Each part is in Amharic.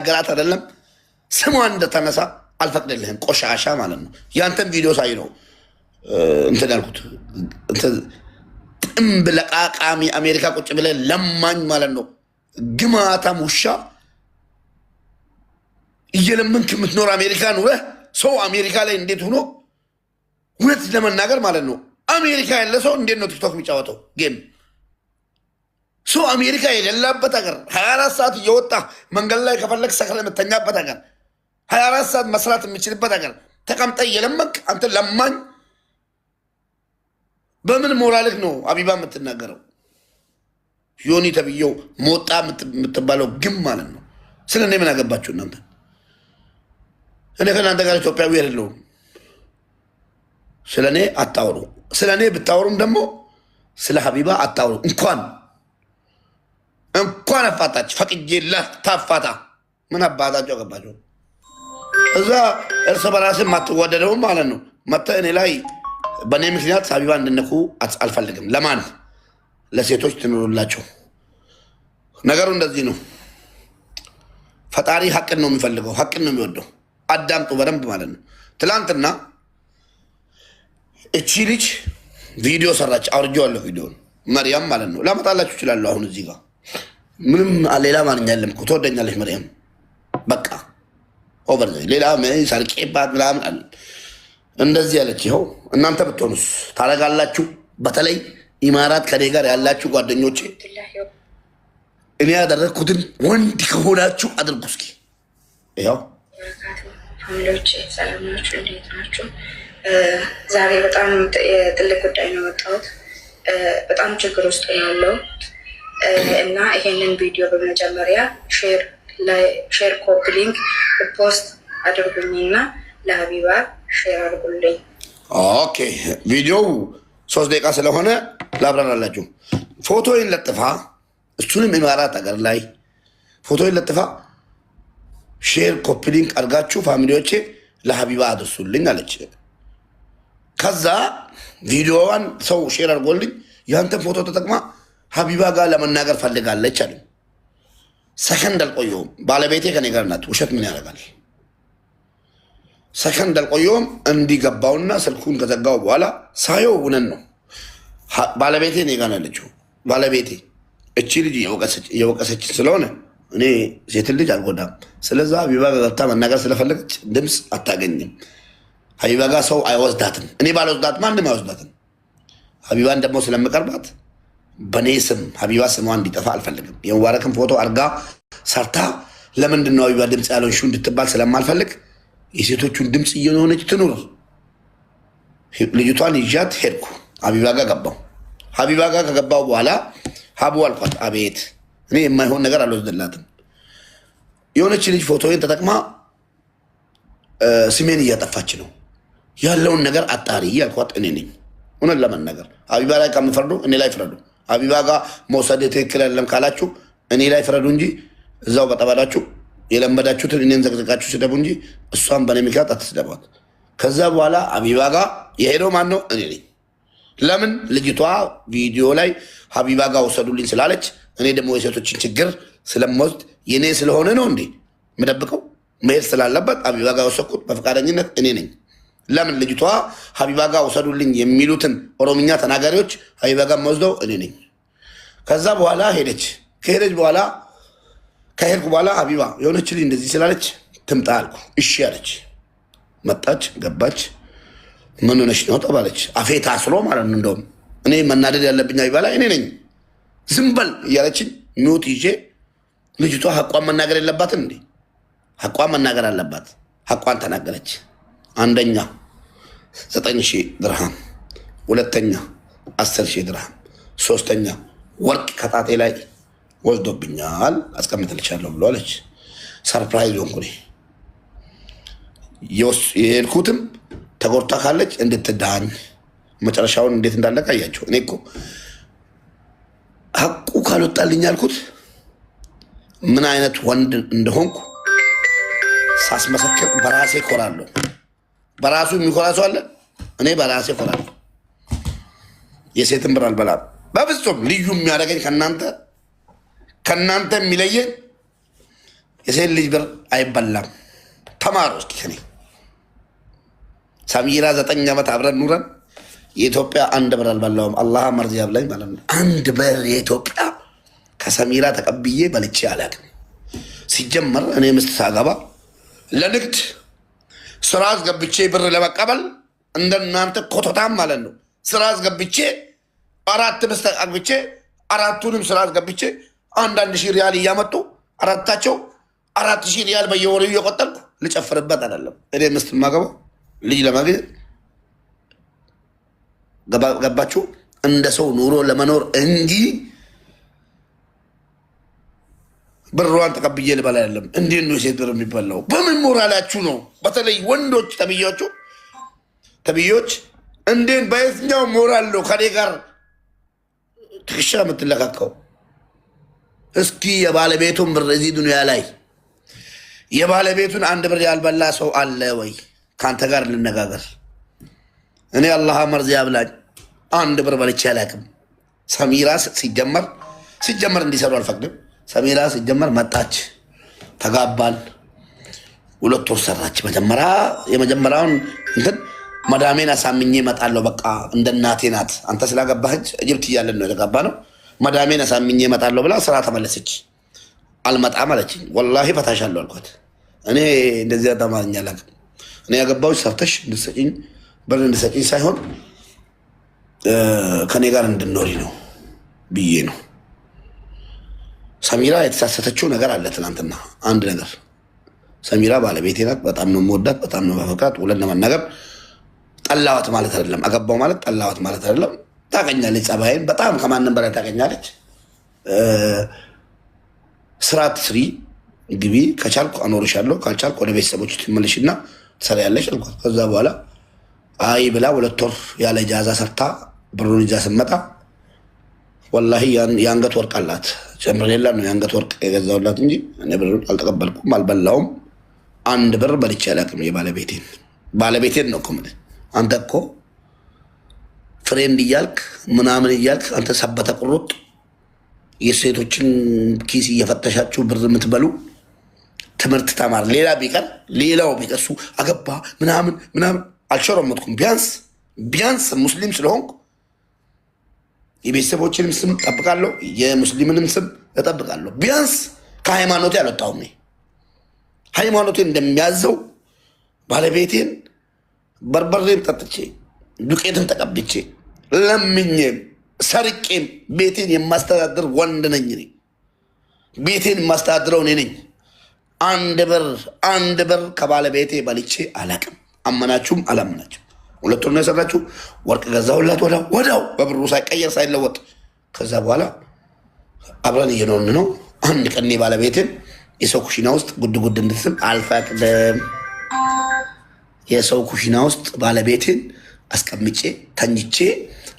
ገራት አይደለም ስሟ እንደተነሳ አልፈቅድልህም። ቆሻሻ ማለት ነው። ያንተን ቪዲዮ ሳይ ነው እንትን ያልኩት። ጥምብ ለቃቃሚ አሜሪካ ቁጭ ብለህ ለማኝ ማለት ነው። ግማታም ውሻ እየለመንክ የምትኖር አሜሪካ ኑረህ ሰው አሜሪካ ላይ እንዴት ሆኖ እውነት ለመናገር ማለት ነው አሜሪካ ያለ ሰው እንዴት ነው ቲክቶክ የሚጫወተው ጌም? ሰው አሜሪካ የሌላበት ሀገር 24 ሰዓት እየወጣ መንገድ ላይ ከፈለግ ሰክረ የምተኛበት ሀገር 24 ሰዓት መስራት የምችልበት ሀገር ተቀምጠ እየለመንክ አንተ ለማኝ። በምን ሞራልክ ነው አቢባ የምትናገረው? ዮኒ ተብዬው ሞጣ የምትባለው ግን ማለት ነው። ስለ እኔ ምን አገባችሁ እናንተ? እኔ ከእናንተ ጋር ኢትዮጵያዊ አይደለሁም። ስለ እኔ አታውሩ። ስለ እኔ ብታወሩም ደግሞ ስለ ሀቢባ አታውሩ። እንኳን አፋታች ፈቅጄላት ታፋታ። ምን አባታቸው ገባቸው? እዛ እርስ በራስን ማትወደደውም ማለት ነው። መጥተህ እኔ ላይ በእኔ ምክንያት ሀቢባ እንድነኩ አልፈልግም። ለማን ለሴቶች ትኑሩላቸው። ነገሩ እንደዚህ ነው። ፈጣሪ ሀቅን ነው የሚፈልገው፣ ሀቅን ነው የሚወደው። አዳምጡ በደንብ ማለት ነው። ትላንትና እቺ ልጅ ቪዲዮ ሰራች። አውርጄዋለሁ ቪዲዮን መርያም ማለት ነው። ላመጣላችሁ እችላለሁ። አሁን እዚህ ጋር ምንም ሌላ ማንኛ የለም እኮ ትወደኛለች መርያም። በቃ ኦቨር ሌላ ሰርቄባት ምናምን አለ እንደዚህ ያለች። ይኸው እናንተ ብትሆኑስ ታረጋላችሁ? በተለይ ኢማራት ከኔ ጋር ያላችሁ ጓደኞቼ እኔ ያደረግኩትን ወንድ ከሆናችሁ አድርጉ እስኪ። ይኸው ፋሚሊዎች ሰላም ናችሁ? እንዴት ናችሁ? ዛሬ በጣም የትልቅ ጉዳይ ነው የመጣሁት። በጣም ችግር ውስጥ ነው ያለው እና ይሄንን ቪዲዮ በመጀመሪያ ሼር ኮፒ ሊንክ ፖስት አድርጉኝና ለሀቢባ ሼር አድርጉልኝ። ኦኬ ቪዲዮው 3 ደቂቃ ስለሆነ ላብራራላችሁ። ፎቶዬን ለጥፋ፣ እሱንም ኢማራት ሀገር ላይ ፎቶዬን ለጥፋ ሼር ኮፒ ሊንክ አድርጋችሁ ፋሚሊዎቼ ለሀቢባ አድርሱልኝ አለች። ከዛ ቪዲዮዋን ሰው ሼር አድርጎልኝ ያንተን ፎቶ ተጠቅማ ሀቢባ ጋር ለመናገር ፈልጋለች አለ። ሰከንድ አልቆየውም። ባለቤቴ ከኔ ጋር ናት። ውሸት ምን ያደርጋል? ሰከንድ አልቆየውም። እንዲገባውና ስልኩን ከዘጋው በኋላ ሳየው እውነት ነው። ባለቤቴ እኔ ጋር ያለችው ባለቤቴ እቺ ልጅ እየወቀሰች ስለሆነ እኔ ሴትን ልጅ አልጎዳም። ስለዛ ሀቢባ ጋር ገብታ መናገር ስለፈለገች ድምፅ አታገኝም። ሀቢባ ጋር ሰው አይወስዳትም። እኔ ባልወስዳት ማንም አይወስዳትም። ሀቢባን ደግሞ ስለምቀርባት በእኔ ስም ሀቢባ ስሟ እንዲጠፋ አልፈልግም። የሙባረክን ፎቶ አርጋ ሰርታ ለምንድን ነው ሀቢባ ድምፅ ያልሆንሽው እንድትባል ስለማልፈልግ የሴቶቹን ድምፅ እየሆነች ትኑር። ልጅቷን ይዣት ሄድኩ። ሀቢባ ጋር ገባው። ሀቢባ ጋር ከገባው በኋላ ሀቡ አልኳት፣ አቤት እኔ የማይሆን ነገር አልወስድላትም። የሆነች ልጅ ፎቶዬን ተጠቅማ ስሜን እያጠፋች ነው። ያለውን ነገር አጣሪ ያልኳት እኔ ነኝ። እውነት ለመናገር ሀቢባ ላይ ከምፈርዱ እኔ ላይ ፍረዱ። ሀቢባ ጋር መውሰድ ትክክል አይደለም ካላችሁ እኔ ላይ ፍረዱ እንጂ እዛው በጠባዳችሁ የለመዳችሁትን እኔን ዘቅዝቃችሁ ስደቡ እንጂ እሷን በእኔ ምክንያት አትስደቧት። ከዛ በኋላ ሀቢባ ጋር የሄደው ማን ነው? እኔ ነኝ። ለምን ልጅቷ ቪዲዮ ላይ ሀቢባ ጋር ወሰዱልኝ ስላለች እኔ ደግሞ የሴቶችን ችግር ስለምወስድ የኔ ስለሆነ ነው እንዴ የምደብቀው? መሄድ ስላለበት ሀቢባ ጋር ወሰድኩት በፈቃደኝነት እኔ ነኝ። ለምን ልጅቷ ሀቢባ ጋር ወሰዱልኝ የሚሉትን ኦሮምኛ ተናጋሪዎች ሀቢባ ጋር መወስደው እኔ ነኝ። ከዛ በኋላ ሄደች። ከሄደች በኋላ ከሄድኩ በኋላ ሀቢባ የሆነች ልጅ እንደዚህ ስላለች ትምጣ አልኩ። እሺ አለች። መጣች፣ ገባች። ምን ሆነች ነው ተባለች። አፌ ታስሮ ማለት ነው። እንደውም እኔ መናደድ ያለብኝ ሀቢባ ላይ እኔ ነኝ። ዝም በል እያለችን ሚውት ይዤ ልጅቷ ሀቋን መናገር የለባትም እንዴ? ሀቋን መናገር አለባት። ሀቋን ተናገረች። አንደኛ 9,000 ድርሃም፣ ሁለተኛ 10,000 ድርሃም፣ ሶስተኛ ወርቅ ከጣቴ ላይ ወስዶብኛል አስቀምጥልሻለሁ ብሎ አለች። ሰርፕራይዝ ሆንኩ። የሄድኩትም ተጎድታ ካለች እንድትዳኝ መጨረሻውን እንዴት እንዳለቀ አያቸው። እኔ እኮ ሀቁ ካልወጣልኝ ያልኩት ምን አይነት ወንድ እንደሆንኩ ሳስመሰክር በራሴ ኮራለሁ። በራሱ የሚኮራ ሰው አለ? እኔ በራሴ ኮራለሁ። የሴትን ብር አልበላም በፍጹም። ልዩ የሚያደርገኝ ከእናንተ የሚለየን የሴት ልጅ ብር አይበላም። ተማሩ እስኪ ከኔ። ሰሚራ 9 ዓመት አብረን ኑረን የኢትዮጵያ አንድ ብር አልበላውም። አላህ መርዚ ያብላኝ ማለት ነው። አንድ ብር የኢትዮጵያ ከሰሚራ ተቀብዬ በልቼ አላውቅም። ሲጀመር እኔ ምስት ሳገባ ለንግድ ስራ አስገብቼ ብር ለመቀበል እንደናንተ ኮቶታም ማለት ነው። ስራ አስገብቼ 4 ምስት አግብቼ 4ቱንም ስራ አስገብቼ 1,000 ሪያል እያመጡ አራታቸው 4,000 ሪያል በየወሩ እየቆጠልኩ ልጨፍርበት አይደለም። እኔ ምስት የማገባው ልጅ ለማግኘት ገባችሁ? እንደ ሰው ኑሮ ለመኖር እንጂ ብሯን ተቀብዬ ልበላ አይደለም። እንዴት ነው የሴት ብር የሚበላው? በምን ሞራላችሁ ነው? በተለይ ወንዶች ተብዮች እንዴት በየትኛው ሞራል ነው ከኔ ጋር ትከሻ የምትለካከው? እስኪ የባለቤቱን ብር እዚህ ዱንያ ላይ የባለቤቱን 1 ብር ያልበላ ሰው አለ ወይ? ከአንተ ጋር ልነጋገር። እኔ አላህ መርዝ ያብላኝ 1 ብር በልቼ አላውቅም። ሰሚራ ሲጀመር እንዲሰሩ አልፈቅድም። ሰሚራ ሲጀመር መጣች፣ ተጋባን፣ 2 ወር ሰራች። የመጀመሪያውን እንትን መዳሜን አሳምኜ እመጣለሁ። በቃ እንደ እናቴ ናት። አንተ ስላገባህች እጅብት እያለን ነው የተጋባ ነው። መዳሜን አሳምኜ እመጣለሁ ብላ ስራ ተመለሰች። አልመጣም አለችኝ። ወላሂ ፈታሻለሁ አልኳት። እኔ እንደዚህ ተማርኛ አላውቅም። እኔ ያገባሁሽ ሰርተሽ እንድትሰጪኝ ብር እንድትሰጪኝ ሳይሆን ከኔ ጋር እንድኖሪ ነው ብዬ ነው። ሰሚራ የተሳሰተችው ነገር አለ። ትናንትና አንድ ነገር ሰሚራ ባለቤቴ ናት። በጣም ነው የምወዳት፣ በጣም ነው የማፈቅራት። ውለን ለመናገር ጠላዋት ማለት አይደለም። አገባው ማለት ጠላዋት ማለት አይደለም። ታቀኛለች፣ ጸባይን በጣም ከማንም በላይ ታቀኛለች። ስራት ስሪ፣ ግቢ፣ ከቻልኩ አኖርሻለሁ፣ ካልቻልኩ ወደ ቤተሰቦች ትመለሽና ትሰሪያለሽ አልኳት። ከዛ በኋላ አይ ብላ 2 ወር ያለ ጃዛ ሰርታ ብሩን ይዛ ስመጣ ወላሂ የአንገት ወርቅ አላት። ጨምሬላ ነው የአንገት ወርቅ የገዛውላት እንጂ እኔ ብሩን አልተቀበልኩም፣ አልበላውም። 1 ብር በልቼ አላውቅም። ባለቤቴን ነው እኮ የምልህ። አንተ እኮ ፍሬንድ እያልክ ምናምን እያልክ አንተ ሰበተ ቁሩጥ የሴቶችን ኪስ እየፈተሻችሁ ብር የምትበሉ ትምህርት ተማር። ሌላው ቢቀር እሱ አገባ ምናምን አልሸረመጥኩም። ቢያንስ ሙስሊም ስለሆንኩ የቤተሰቦችንም ስም እጠብቃለሁ፣ የሙስሊምንም ስም እጠብቃለሁ። ቢያንስ ከሃይማኖቴ አልወጣሁም። ሃይማኖቴን እንደሚያዘው ባለቤቴን በርበሬም ጠጥቼ ዱቄትም ተቀብቼ ለምኜም ሰርቄም ቤቴን የማስተዳድር ወንድ ነኝ። ቤቴን የማስተዳድረው እኔ ነኝ። 1 ብር ከባለቤቴ በልቼ አላቅም። አመናችሁም አላመናችሁ 2 ወር ነው የሰራችሁ። ወርቅ ገዛሁላት ወዳው በብሩ ሳይቀየር ሳይለወጥ። ከዛ በኋላ አብረን እየኖርን ነው። አንድ ቀን ባለቤቴን የሰው ኩሽና ውስጥ ጉድ እንድትስል አልፈቅድም። የሰው ኩሽና ውስጥ ባለቤቴን አስቀምጬ ተኝቼ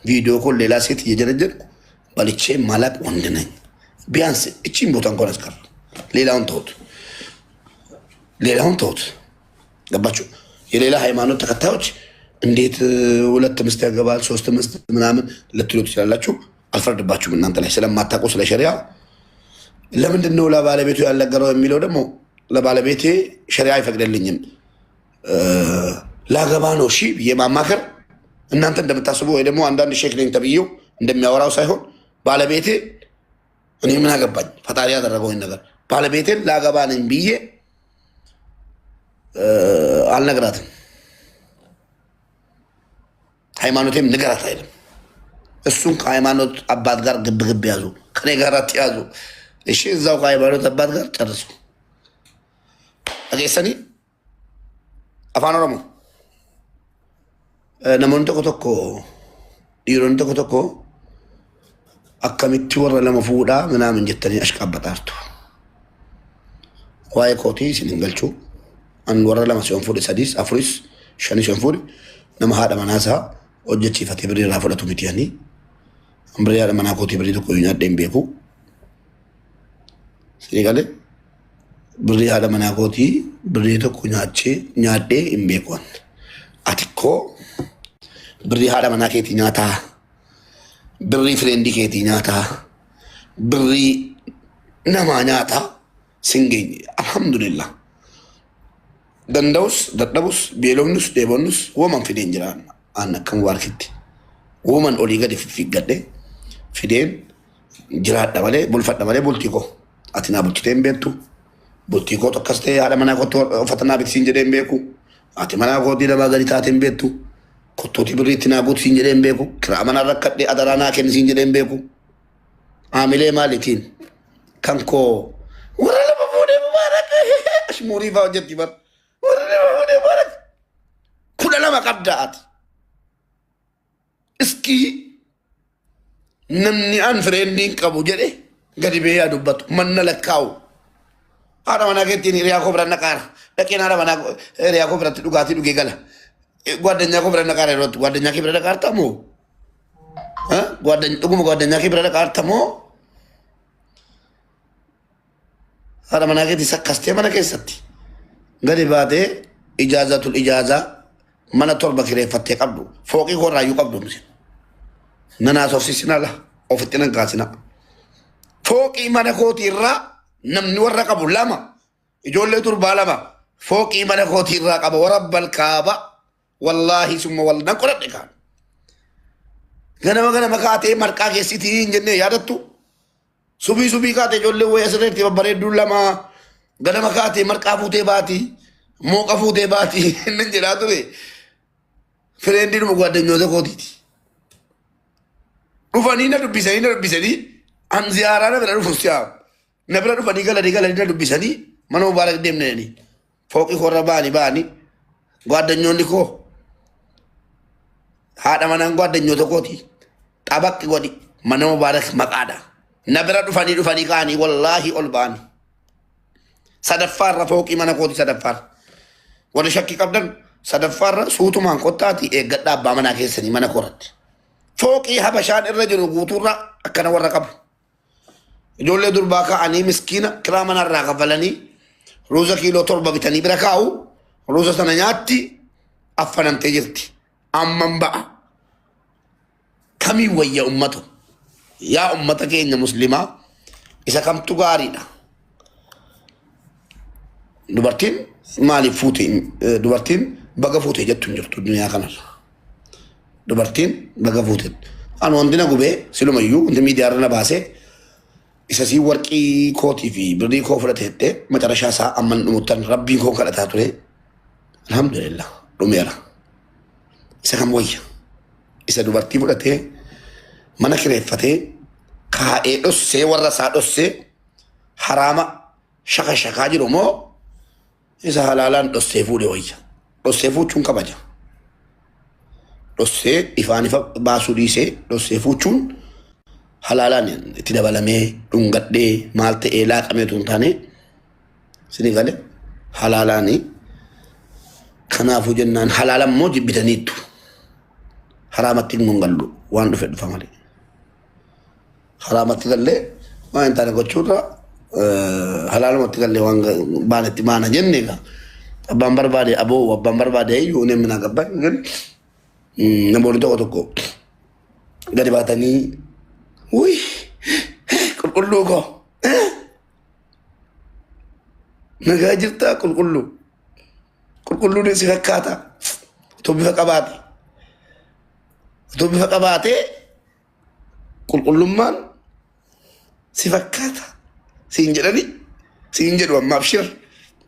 ቪዲዮ ኮል ሌላ ሴት እየጀነጀንኩ በልቼ ማላቅ ወንድ ነኝ። ቢያንስ እቺን ቦታ እንኳን አስቀር። ሌላውን ተውት። ገባችሁ? የሌላ ሃይማኖት ተከታዮች እንዴት 2 ምስት ያገባል 3 ምስት ምናምን ልትሉ ትችላላችሁ። አልፈርድባችሁም እናንተ ላይ ስለማታውቁ ስለ ሸሪያ። ለምንድን ነው ለባለቤቱ ያልነገረው የሚለው ደግሞ ለባለቤቴ ሸሪያ አይፈቅድልኝም ላገባ ነው እሺ ብዬ ማማከር እናንተ እንደምታስቡ ወይ ደግሞ አንዳንድ ሼክ ነኝ ተብዬው እንደሚያወራው ሳይሆን ባለቤቴ እኔ ምን አገባኝ፣ ፈጣሪ ያደረገውን ነገር ባለቤቴን ላገባ ነኝ ብዬ አልነግራትም። ሃይማኖቴም ንገራት አይልም። እሱን ከሃይማኖት አባት ጋር ግብግብ ያዙ፣ ከኔ ጋር አትያዙ። እሺ እዛው ከሃይማኖት አባት ጋር ጨርሱ። አገሰኒ አፋን ኦሮሞ namoonni tokko dhiironni tokko akkamitti warra lama fuudhaa ምናምን jettanii ashqabbaxaartu. Waa'ee kootii isin hin galchuu. An warra lama si'oon fuudhe 3 4 5 si'oon fuudhe nama haadha manaasaa hojjechiifatee birrii irraa fudhatu miti ani. Birrii haadha manaa kootii birrii tokko nyaadhee hin beeku. Sini galee birrii haadha manaa kootii birrii tokko nyaadhee hin beeku. Ati koo birrii haadha manaa keetii nyaataa, birrii fireendi keetii nyaataa, birrii namaa nyaataa, سنجي الحمد لله دندوس دردبوس بيلونس ديبونس ومن في دين جران أنا كم واركتي ومن أولي قد في قد في دين جرات دمالي بولفت دمالي بولتيكو أتنا بولتين بيتو بولتيكو تكستي على منا كتو فتنا بتسين جرين بيكو أتمنى كودي لما غادي تاتين بيتو كتو تبري تنابوت سين جرين بيكو كرامنا ركت دي أدرانا كن سين جرين بيكو عاملي مالكين كانكو ورا لما بودي مبارك أشموري فاوجتي بر ورا لما بودي مبارك كل لما قبضات اسكي نمني أن فريندين كابو جري غادي بيا دوباتو من لكاو أنا وانا كتير ريا كوبرا نكار لكن أنا وانا ريا كوبرا تدوغاتي دوغي غلا غوادنيا كوبرا نكار روت غوادنيا كوبرا نكار تامو ها غوادنيا كوبرا نكار تامو أنا وانا كتير سكستي وانا كيستي غادي بعده إجازة الإجازة mana torba kire fatte qabdu foqi ko rayu qabdu musin nana sofsisina la ofitina gasina foqi mana ko tirra namni warra qabu lama ijolle turba lama foqi mana ko tirra qabu rabbal kaaba wallahi summa wal naqra dikan gana makate marqa ke siti jenne yadattu subi kate jolle wo yasreti babare dulama gana makate marqa fute bati mo qafute bati ninjira tule فريندي نو غادنيو ده كوديتي رفاني نا دبيساني ان زياره نا بلا رفوسيا نبلا رفاني قال نا دبيساني منو بارك ديم نني فوقي خرباني باني غادنيو نيكو هذا من غادنيو ده كودي تابك غادي منو بارك مقادا نبلا رفاني كاني والله اولباني صدفار فوقي من كودي صدفار ولا شكي قبدن صدفار صوت ما قطعتي قد أبا منا كيسني منا كورت فوقي هبشان الرجل غوتورا أكنا ورقب جول دور باكا أني مسكينة كرامنا الرقب فلاني روزا كيلو تربة بتاني بركاو روزا سنياتي أفنان تجلتي أمم بقى كمي ويا أمته يا أمتك إن مسلمة إذا كم تغارينا dubartiin maaliif fuute dubartiin baga fuute jettu hin jirtu duniyaa kanarra dubartiin baga fuute an wandina gubee silumayyuu wanti miidiyaa irra baasee isa sii warqii kootii fi birrii koo fudhate jettee macarashaa isaa amman dhumuttan rabbiin koo kadhataa ture alhamdulillah dhumeera isa kam wayya isa dubartii fudhatee mana kireeffatee kaa'ee dhossee warra isaa dhossee haraama shakaa jiru moo isa halalan dhossee fuudhe wayya dhossee fuuchuun kabaja dhossee ifaan ifa baasuu dhiisee dhossee fuuchuun halalaan itti dabalamee dhungadhee maal ta'ee laaqameetu hin taane sini gale halalaanii kanaafuu jennaan halaalan moo jibbitaniittu haraamatti hin gallu waan dhufe dhufa malee haraamatti gallee waan hin taane gochuurra halaalumatti gallee waan baanetti maana jenne ka abbaan barbaade aboo abbaan barbaade iyyuu ne mina gabban ግን namoonni tokko gadi baatanii wuy qulqulluu koo nagaa jirtaa qulqulluun si fakkaata otoo bifa qabaate qulqullummaan si fakkaata siin jedhani siin jedhu amma abshir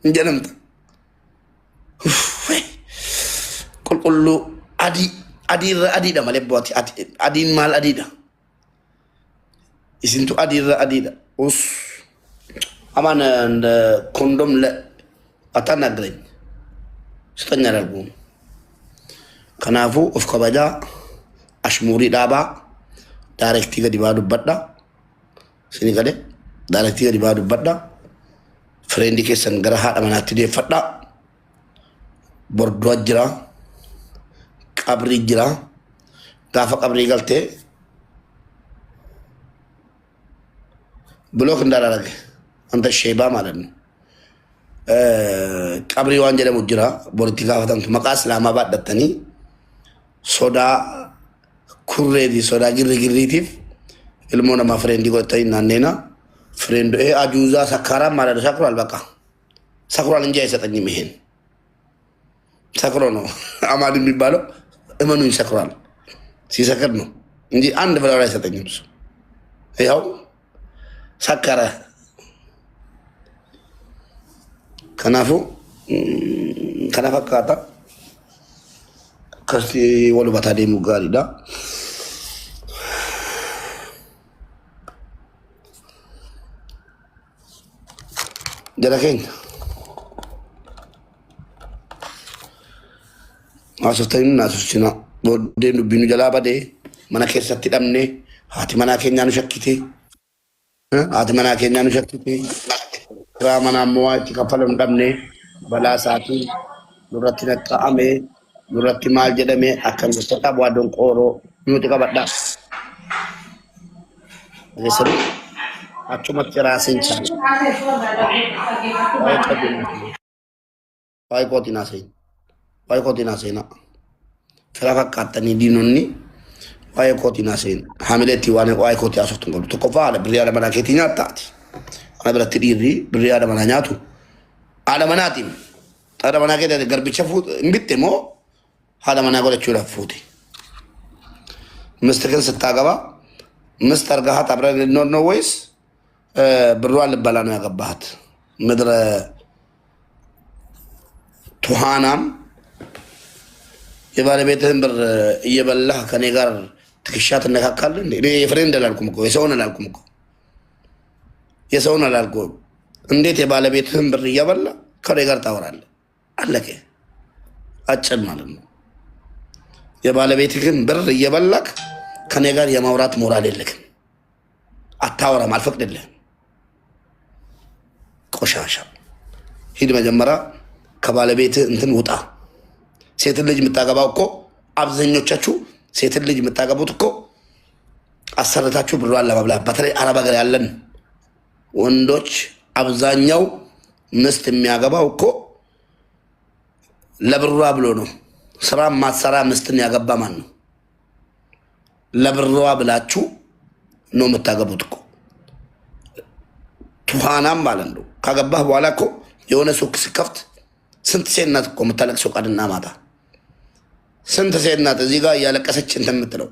hin jedhamta qulqulluu adiirra adiidha malee booti adiin maal adiidha isintu adiirra adiidha us amaan kondom le ataan agreen sitanya darbuun kanaafuu of kabajaa ashmuurii dhaabaa daarektii gadi baa dubbadha sini gade daarektii gadi baa dubbadha fireendi keessan gara haadha manaatti deeffadha borduwa jira qabrii jira gaafa qabrii galtee ብሎክ እንዳላረገ አንተ ሼባ ማለት ነው ቀብሪ ዋን ጀደሙ ጅራ ፖለቲካ ፈተንቱ መቃስ ላማ ባደተኒ ሶዳ ኩሬዲ ሶዳ ግሪግሪቲፍ ilmoo nama fireendi godhatanii naanneena ፍሬንድ ይሄ አጁዛ ሰካራም ማለት ነው። ሰክሯል፣ በቃ ሰክሯል እንጂ አይሰጠኝም። ይሄን ሰክሮ ነው አማድ የሚባለው። እመኑኝ ሰክሯል። ሲሰክር ነው እንጂ አንድ ብለው አይሰጠኝም እሱ። ይኸው ሰከረ። ከናፉ ከናፈካታ ከስቲ ወልባታ ደሙ ጋሪዳ ጀራከኝ አሶተኝ ናሱችና ቦዴን ዱቢኑ ጀላባዴ መና ኬሰቲ ደምኔ ሃቲ መና ኬኛኑ ሸክቴ ሃቲ መና ኬኛኑ ሸክቴ ክራመና ሞዋች ከፈለም ደምኔ በላሳቱ ኑረቲ ነቃአሜ ኑረቲ ማል ጀደሜ አከንስተታ ቧዶን ቆሮ ኑቲ ቀበዳ እሰሩ አቹመት ራሴን ቻለ ዋይ ኮቲና ሴና ፈራፈቃተኒ ዲኑኒ ዋይ ኮቲና ሴን ሐሚለቲ ዋኔ ዋይ ኮቲ አሶፍቱን ቆሉ ተቆፋ አለ ብሪያ ለመና ኬቲኛ ታቲ አና ብረት ዲሪ ብሪያ ለመና ኛቱ አለመናቲም አለመና ኬተ ገርብቸ ፉት እንብትሞ አለመና ጎለቹ ለፉቲ ምስትክን ስታገባ ምስት አርጋሃት አብረን ልንኖር ነው ወይስ ብሯን ልበላ ነው ያገባሃት? ምድረ ቱሃናም የባለቤትህን ብር እየበላህ ከኔ ጋር ትከሻ ትነካካለህ እንዴ? እኔ የፍሬንድ አላልኩም እኮ የሰውን አላልኩም እኮ የሰውን አላልኩም። እንዴት የባለቤትህን ብር እየበላ ከኔ ጋር ታወራለህ? አለቀ። አጭር ማለት ነው። የባለቤትህን ብር እየበላክ ከኔ ጋር የማውራት ሞራል የለክም። አታወራም፣ አልፈቅድልህም። ቆሻሻ ሂድ መጀመሪያ ከባለቤትህ እንትን ውጣ። ሴትን ልጅ የምታገባው እኮ አብዛኞቻችሁ ሴትን ልጅ የምታገቡት እኮ አሰርታችሁ ብሯን ለመብላት። በተለይ አረብ ሀገር ያለን ወንዶች አብዛኛው ምስት የሚያገባው እኮ ለብሯ ብሎ ነው። ስራ ማሰራ ምስትን ያገባ ማን ነው? ለብሯ ብላችሁ ነው የምታገቡት እኮ። ቱሃናም ማለት ነው። ካገባህ በኋላ እኮ የሆነ ሱቅ ሲከፍት ስንት ሴት ናት እኮ የምታለቅሰው ቀንና ማታ? ስንት ሴት ናት እዚህ ጋር እያለቀሰች እንትን የምትለው?